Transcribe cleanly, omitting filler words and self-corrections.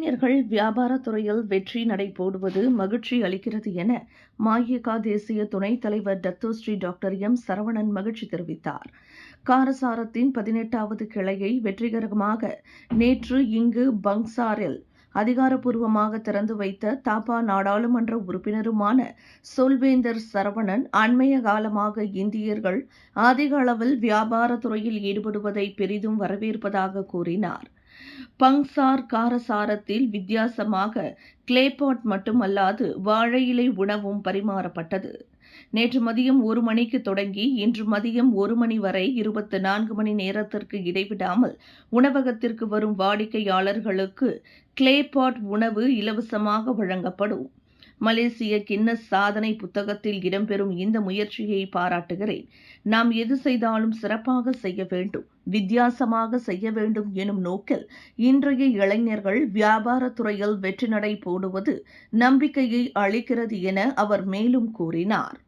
இளைஞர்கள் வியாபாரத்துறையில் வெற்றி நடை போடுவது மகிழ்ச்சி அளிக்கிறது என மஇகா தேசிய துணைத் தலைவர் டத்தோஸ்ரீ டாக்டர் எம் சரவணன் மகிழ்ச்சி தெரிவித்தார். காரசாரத்தின் 18வது கிளையை வெற்றிகரமாக நேற்று இங்கு பங்சாரில் அதிகாரப்பூர்வமாக திறந்து வைத்த தாபா நாடாளுமன்ற உறுப்பினருமான சொல்வேந்தர் சரவணன், அண்மைய காலமாக இந்தியர்கள் அதிக அளவில் வியாபாரத்துறையில் ஈடுபடுவதை பெரிதும் வரவேற்பதாக கூறினார். பங்சார் காரசாரத்தில் வித்தியாசமாக கிளேபாட் மட்டுமல்லாது வாழை இலை உணவும் பரிமாறப்பட்டது. நேற்று மதியம் 1 மணிக்கு தொடங்கி இன்று மதியம் 1 மணி வரை 24 மணி நேரத்திற்கு இடைவிடாமல் உணவகத்திற்கு வரும் வாடிக்கையாளர்களுக்கு கிளேபாட் உணவு இலவசமாக வழங்கப்படும். மலேசிய கின்னஸ் சாதனை புத்தகத்தில் இடம்பெறும் இந்த முயற்சியை பாராட்டுகிறேன். நாம் எது செய்தாலும் சிறப்பாக செய்ய வேண்டும், வித்தியாசமாக செய்ய வேண்டும் எனும் நோக்கில் இன்றைய இளைஞர்கள் வியாபாரத்துறையில் வெற்றி நடை போடுவது நம்பிக்கையை அளிக்கிறது என அவர் மேலும் கூறினார்.